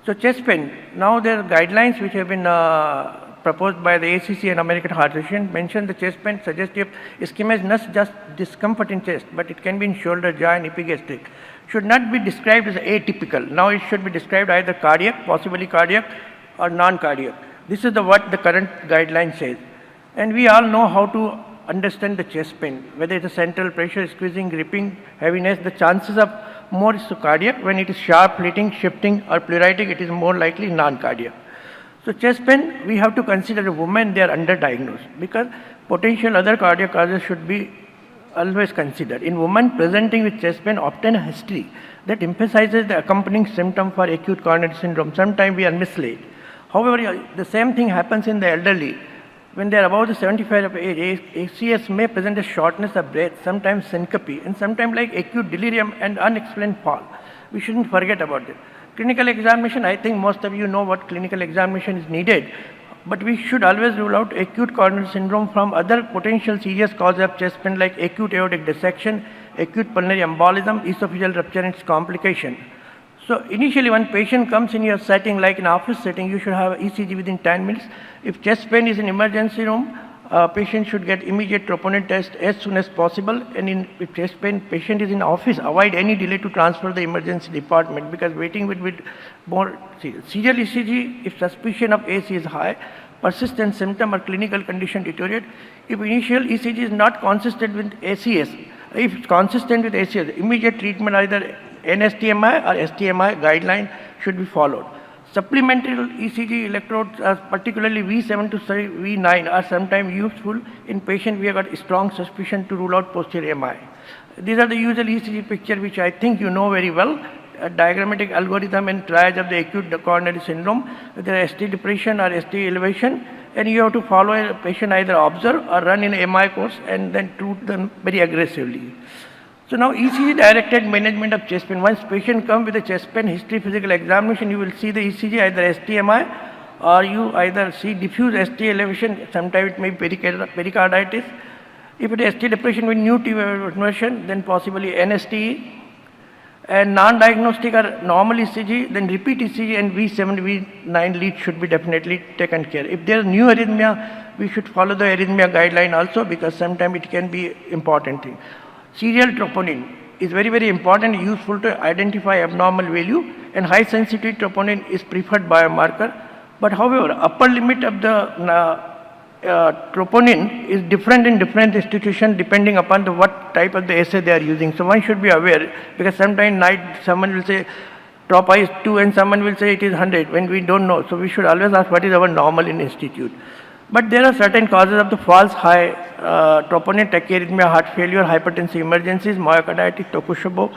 So chest pain, now there are guidelines which have been proposed by the ACC and American Heart Association mention the chest pain suggestive ischemia is not just discomfort in chest, but it can be in shoulder, jaw and epigastric. Should not be described as atypical. Now it should be described either cardiac, possibly cardiac or non-cardiac. This is what the current guideline says. And we all know how to understand the chest pain, whether it's a central pressure, squeezing, gripping, heaviness, the chances of more is to cardiac. When it is sharp, fleeting, shifting or pleuritic, it is more likely non-cardiac. So chest pain, we have to consider a woman, they are underdiagnosed because potential other cardiac causes should be always considered. In women presenting with chest pain, obtain a history that emphasizes the accompanying symptom for acute coronary syndrome. Sometimes we are misled. However, the same thing happens in the elderly. When they are above the 75 of age, ACS may present a shortness of breath, sometimes syncope, and sometimes like acute delirium and unexplained fall. We shouldn't forget about it. Clinical examination, I think most of you know what clinical examination is needed, but we should always rule out acute coronary syndrome from other potential serious causes of chest pain like acute aortic dissection, acute pulmonary embolism, esophageal rupture and its complication. So initially when patient comes in your setting, like in office setting, you should have ECG within 10 minutes. If chest pain is in emergency room, patient should get immediate troponin test as soon as possible. And if chest pain patient is in office, avoid any delay to transfer the emergency department because waiting will be more serious. Serial ECG, if suspicion of AC is high, persistent symptom or clinical condition deteriorate. If initial ECG is not consistent with ACS, if it's consistent with ACS, immediate treatment either NSTMI or STMI guideline should be followed. Supplementary ECG electrodes, particularly V7 to V9, are sometimes useful in patients we have got strong suspicion to rule out posterior MI. These are the usual ECG picture which I think you know very well. A diagrammatic algorithm and triage of the acute coronary syndrome, whether ST depression or ST elevation, and you have to follow a patient either observe or run in MI course and then treat them very aggressively. So now ECG directed management of chest pain. Once patient comes with a chest pain history physical examination, you will see the ECG either STMI or you either see diffuse ST elevation, sometimes it may be pericarditis. If it is ST depression with new T-wave inversion, then possibly NSTE. And non-diagnostic or normal ECG, then repeat ECG and V7, V9 lead should be definitely taken care. If there is new arrhythmia, we should follow the arrhythmia guideline also because sometimes it can be important thing. Serial troponin is very, very important, useful to identify abnormal value, and high sensitivity troponin is preferred biomarker. But however, upper limit of the troponin is different in different institutions depending upon what type of the assay they are using. So one should be aware because sometimes night someone will say trop I is 2 and someone will say it is 100 when we don't know. So we should always ask what is our normal in institute. But there are certain causes of the false high troponin, tachyarrhythmia, heart failure, hypertensive emergencies, myocarditis, Tokushima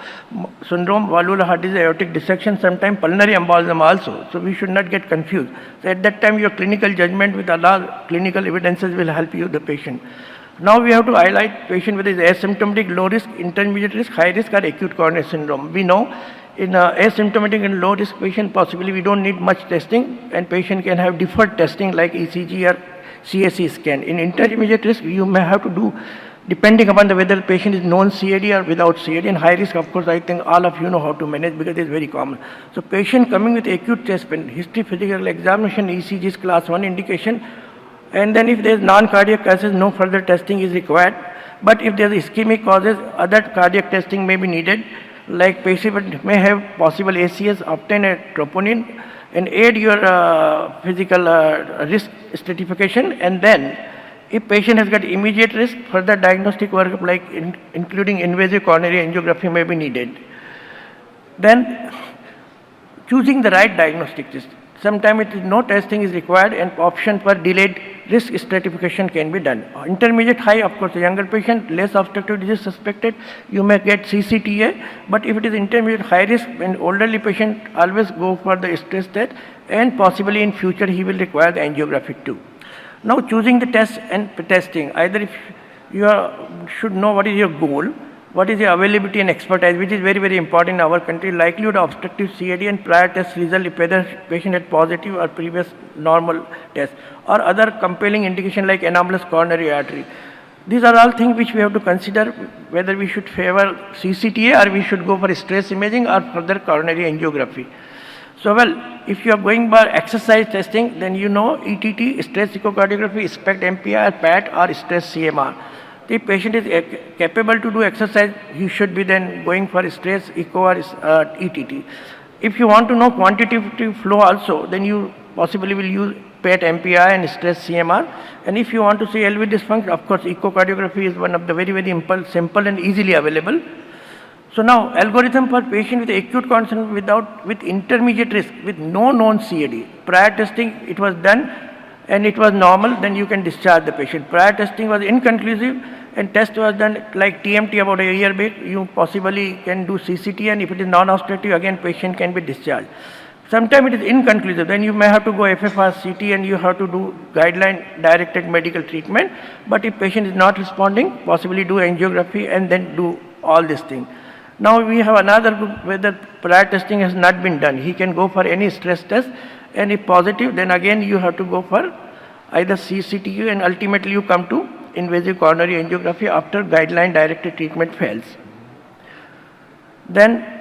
syndrome, valvular heart disease, aortic dissection, sometimes pulmonary embolism also. So we should not get confused. So at that time your clinical judgment with Allah clinical evidences will help you, the patient. Now we have to highlight patient whether it is asymptomatic, low risk, intermediate risk, high risk or acute coronary syndrome. We know in asymptomatic and low risk patient possibly we don't need much testing and patient can have deferred testing like ECG or CSE scan. In intermediate risk, you may have to do, depending upon whether the patient is non-CAD or without CAD. In high risk, of course, I think all of you know how to manage because it is very common. So patient coming with acute chest pain, history physical examination, ECG is class 1 indication. And then if there is non-cardiac causes, no further testing is required. But if there is ischemic causes, other cardiac testing may be needed. Like patient may have possible ACS, obtain a troponin, and aid your physical risk stratification, and then if patient has got immediate risk, further diagnostic work like including invasive coronary angiography may be needed. Then choosing the right diagnostic test. Sometimes no testing is required and option for delayed risk stratification can be done. Intermediate high, of course, the younger patient, less obstructive disease suspected, you may get CCTA, but if it is intermediate high risk and elderly patient, always go for the stress test and possibly in future he will require the angiography too. Now choosing the test and testing, either if should know what is your goal, what is the availability and expertise, which is very, very important in our country, likelihood of obstructive CAD and prior test result if whether patient had positive or previous normal test, or other compelling indication like anomalous coronary artery. These are all things which we have to consider whether we should favor CCTA or we should go for stress imaging or further coronary angiography. So, well, if you are going by exercise testing, then you know ETT, stress echocardiography, SPECT MPI, PAT or stress CMR. The patient is capable to do exercise, he should be then going for stress echo or ETT. If you want to know quantitative flow also, then you possibly will use PAT MPI and stress CMR. And if you want to see LV dysfunction, of course, echocardiography is one of the very, very simple and easily available. So now, algorithm for patient with acute concern with intermediate risk, with no known CAD. Prior testing, it was done and it was normal, then you can discharge the patient. Prior testing was inconclusive and test was done like TMT about a year back, you possibly can do CCT, and if it is non-obstructive, again patient can be discharged. Sometimes it is inconclusive, then you may have to go FFR CT and you have to do guideline directed medical treatment. But if patient is not responding, possibly do angiography and then do all these things. Now we have another group whether prior testing has not been done. He can go for any stress test, and if positive, then again you have to go for either CCTU, and ultimately you come to invasive coronary angiography after guideline directed treatment fails. Then,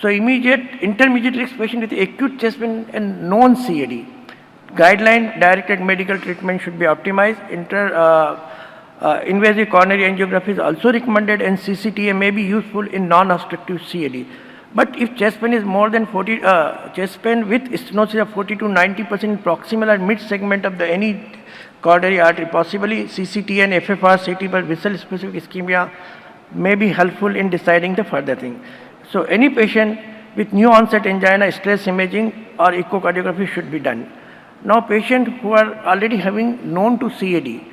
so intermediate risk patient with acute chest pain and known CAD, guideline directed medical treatment should be optimized. Invasive coronary angiography is also recommended, and CCTA may be useful in non-obstructive CAD. But if chest pain is more than 40, chest pain with stenosis of 40 to 90% in proximal or mid segment of any coronary artery, possibly CCT and FFR CT but vessel specific ischemia may be helpful in deciding the further thing. So any patient with new onset angina, stress imaging or echocardiography should be done. Now patients who are already having known to CAD,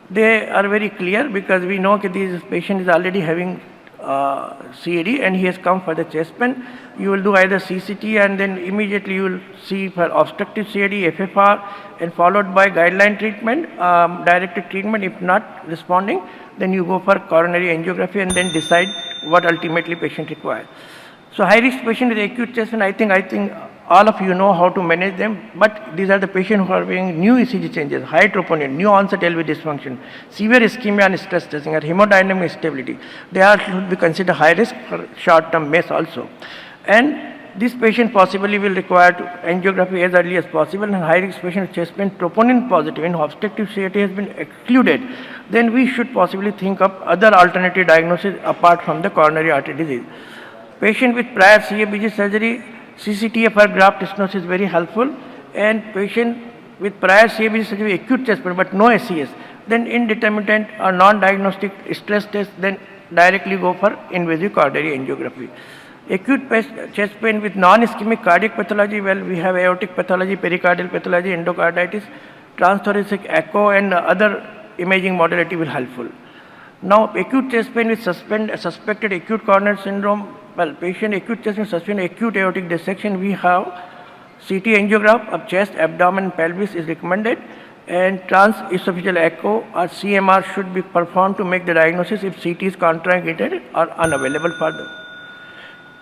they are very clear because we know that this patient is already having CAD and he has come for the chest pain. You will do either CCT and then immediately you will see for obstructive CAD, FFR, and followed by guideline treatment, directed treatment. If not responding, then you go for coronary angiography and then decide what ultimately patient requires. So high risk patient with acute chest pain, I think all of you know how to manage them, but these are the patients who are having new ECG changes, high troponin, new onset LV dysfunction, severe ischemia and stress testing, or hemodynamic instability. They are should be considered high risk for short-term MACE also. And this patient possibly will require angiography as early as possible, and high risk patient with chest pain, troponin positive and obstructive CAD has been excluded. Then we should possibly think of other alternative diagnosis apart from the coronary artery disease. Patient with prior CABG surgery, CCTA for graft stenosis is very helpful, and patient with prior CABG surgery acute chest pain but no SCS, then indeterminate or non-diagnostic stress test, then directly go for invasive coronary angiography. Acute chest pain with non-ischemic cardiac pathology, well, we have aortic pathology, pericardial pathology, endocarditis, transthoracic echo and other imaging modality will helpful. Now acute chest pain with suspected acute coronary syndrome, well, patient acute chest pain suspected acute aortic dissection, we have CT angiograph of chest, abdomen, pelvis is recommended, and transesophageal echo or CMR should be performed to make the diagnosis if CT is contraindicated or unavailable for them.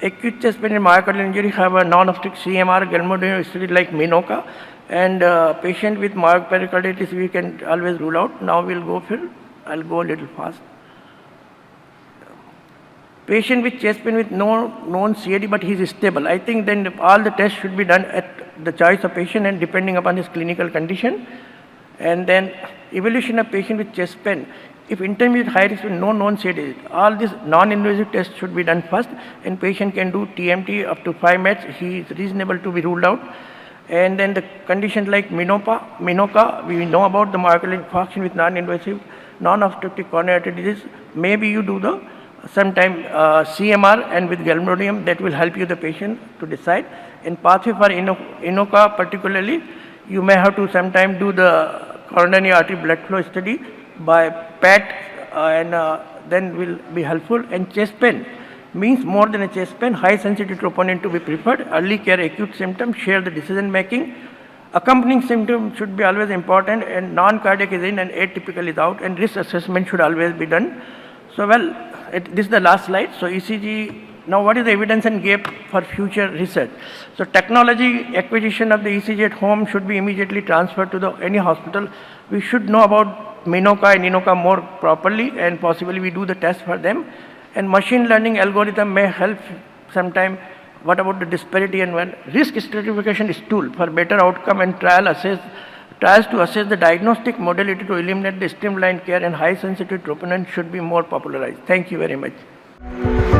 Acute chest pain and myocardial injury have a non-obstructive CMR, Galmodino study like Minoka, and patient with myocarditis we can always rule out. Now I'll go a little fast. Patient with chest pain with no known CAD but he is stable. I think then all the tests should be done at the choice of patient and depending upon his clinical condition. And then evaluation of patient with chest pain. If intermediate high risk with no known CAD, all these non-invasive tests should be done first, and patient can do TMT up to 5 meds. He is reasonable to be ruled out. And then the conditions like Minoka, we know about the myocardial infarction with non-invasive, non-obstructive coronary artery disease. Maybe you do the sometime CMR and with galmodium, that will help you the patient to decide. In pathway for Inoka particularly, you may have to sometime do the coronary artery blood flow study by PAT and then will be helpful. And chest pain means more than a chest pain, high sensitivity troponin to be preferred, early care acute symptoms, share the decision making, Accompanying symptoms should be always important, and non-cardiac is in and atypical is out, and risk assessment should always be done. So, well, this is the last slide. So, ECG, now what is the evidence and gap for future research? So, technology acquisition of the ECG at home should be immediately transferred to any hospital. We should know about Minoka and Inoka more properly, and possibly we do the test for them. And machine learning algorithm may help sometime. What about the disparity and when risk stratification is tool for better outcome and trials to assess the diagnostic modality to eliminate the streamlined care and high sensitivity troponin should be more popularized. Thank you very much.